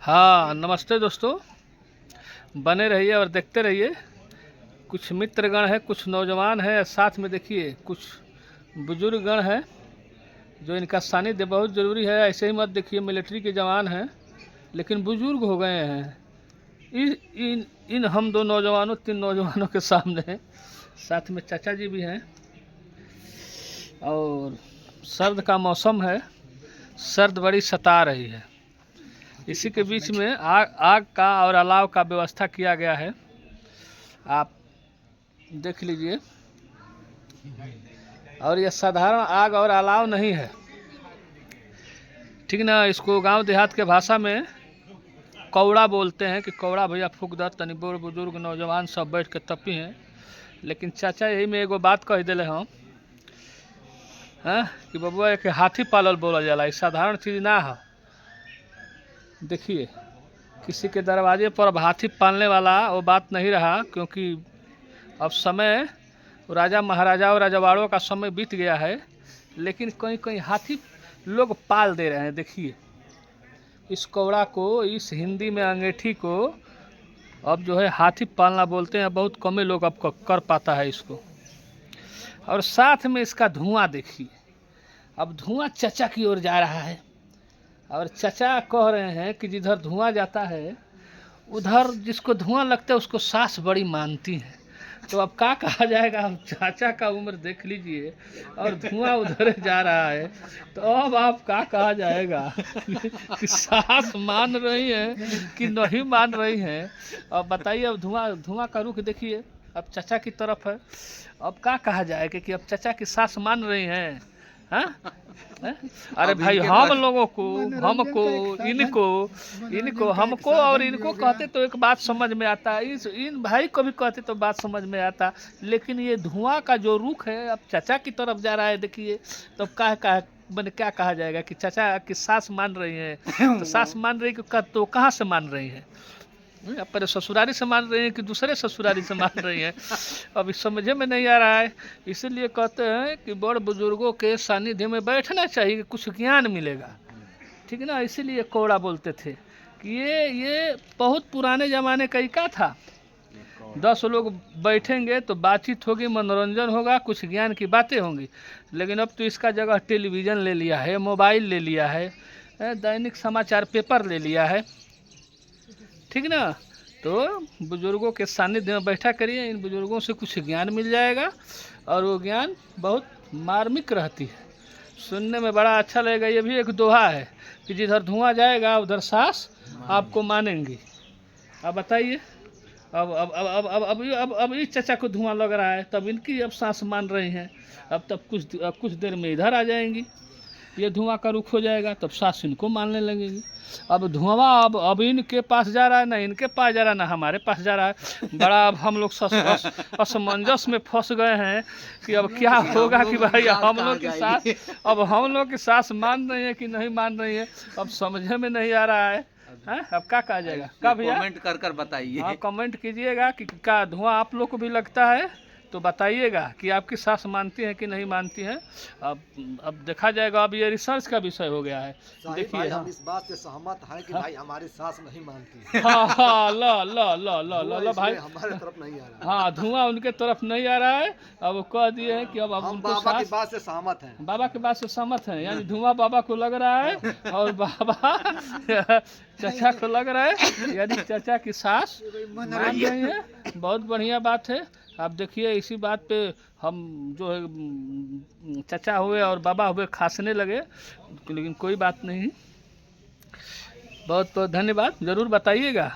हाँ, नमस्ते दोस्तों। बने रहिए और देखते रहिए। कुछ मित्रगण हैं, कुछ नौजवान हैं, साथ में देखिए कुछ बुजुर्ग गण हैं जो इनका सानिध्य बहुत ज़रूरी है। ऐसे ही मत देखिए, मिलिट्री के जवान हैं लेकिन बुजुर्ग हो गए हैं। इन हम दो नौजवानों, तीन नौजवानों के सामने साथ में चाचा जी भी हैं। और सर्द का मौसम है, सर्द बड़ी सता रही है। इसी के बीच में आग का और अलाव का व्यवस्था किया गया है, आप देख लीजिए। और यह साधारण आग और अलाव नहीं है, ठीक ना। इसको गांव देहात के भाषा में कौड़ा बोलते हैं कि कौड़ा भैया फूक दत। तनी बूढ़ बुजुर्ग नौजवान सब बैठ के तपी हैं। लेकिन चाचा यही में एगो बात कह दिले हम कि बबुआ एक हाथी पालल बोला जाला, ये साधारण चीज़ ना है। देखिए, किसी के दरवाजे पर अब हाथी पालने वाला वो बात नहीं रहा, क्योंकि अब समय राजा महाराजा और राजवाड़ों का समय बीत गया है। लेकिन कहीं कहीं हाथी लोग पाल दे रहे हैं। देखिए, इस कौड़ा को, इस हिंदी में अंगीठी को अब जो है हाथी पालना बोलते हैं। बहुत कम लोग अब कर पाता है इसको। और साथ में इसका धुआं देखिए, अब धुआं चचा की ओर जा रहा है। और चचा कह रहे हैं कि जिधर धुआं जाता है उधर जिसको धुआं लगता है उसको सास बड़ी मानती है। तो अब क्या कहा जाएगा। अब चाचा का उम्र देख लीजिए और धुआं उधर जा रहा है, तो अब आप क्या कहा जाएगा कि सास मान रही है कि नहीं मान रही हैं। अब बताइए, अब धुआं का रुख देखिए, अब चाचा की तरफ है। अब क्या कहा जाएगा कि अब चाचा की सास मान रही हैं। हाँ? अरे भाई, हम लोगों को, हमको, इनको हमको और इनको कहते तो एक बात समझ में आता, इन भाई को भी कहते तो बात समझ में आता। लेकिन ये धुआं का जो रुख है अब चाचा की तरफ जा रहा है। देखिए, तो क्या कहा जाएगा कि चाचा की सास मान रही है। तो सास मान रही तो कहाँ से मान रही है? अपने ससुरारी से मान रही हैं कि दूसरे ससुरारी से मान रही हैं? अभी समझे में नहीं आ रहा है। इसीलिए कहते हैं कि बड़ बुजुर्गों के सानिध्य में बैठना चाहिए, कुछ ज्ञान मिलेगा, ठीक ना। इसीलिए कौड़ा बोलते थे कि ये बहुत पुराने ज़माने का ही का था। 10 लोग बैठेंगे तो बातचीत होगी, मनोरंजन होगा, कुछ ज्ञान की बातें होंगी। लेकिन अब तो इसका जगह टेलीविज़न ले लिया है, मोबाइल ले लिया है, दैनिक समाचार पेपर ले लिया है, ठीक ना। तो बुजुर्गों के सानिध्य में बैठा करिए, इन बुजुर्गों से कुछ ज्ञान मिल जाएगा। और वो ज्ञान बहुत मार्मिक रहती है, सुनने में बड़ा अच्छा लगेगा। ये भी एक दोहा है कि जिधर धुआं जाएगा उधर सास आपको मानेंगी। अब बताइए, अब इस चचा को धुआं लग रहा है, तब इनकी अब सास मान रही हैं। अब कुछ देर में इधर आ जाएंगी, ये धुआं का रुख हो जाएगा, तब सास इनको मानने लगेगी। अब धुआं अब इनके पास जा रहा है, ना इनके पास जा रहा है, ना हमारे पास जा रहा है। बड़ा अब हम लोग असमंजस में फंस गए हैं कि अब क्या होगा कि भाई हम लोग की सास मान रही है कि नहीं मान रही है, अब समझे में नहीं आ रहा है। अब क्या कहा जाएगा? क्या भैया, कमेंट कर बताइए। हाँ, कमेंट कीजिएगा कि क्या धुआं आप लोग को भी लगता है, तो बताइएगा कि आपकी सास मानती है कि नहीं मानती है। अब देखा जाएगा। अब ये रिसर्च का विषय हो गया है। देखिए, हम इस बात से सहमत हैं कि भाई हमारी सास नहीं मानती। हाँ, ला भाई, हमारे तरफ नहीं आ रहा। हाँ, धुआं उनके तरफ नहीं आ रहा है। अब वो कह दिए हैं कि अब हम बाबा की बात से सहमत हैं। बाबा की बात से सहमत हैं, यानी धुआं बाबा को लग रहा है और बाबा चाचा को लग रहा है, यानी चाचा की सास मान रही है। बहुत बढ़िया बात है। आप देखिए, इसी बात पे हम जो है चाचा हुए और बाबा हुए खांसने लगे, लेकिन कोई बात नहीं। बहुत बहुत धन्यवाद, ज़रूर बताइएगा।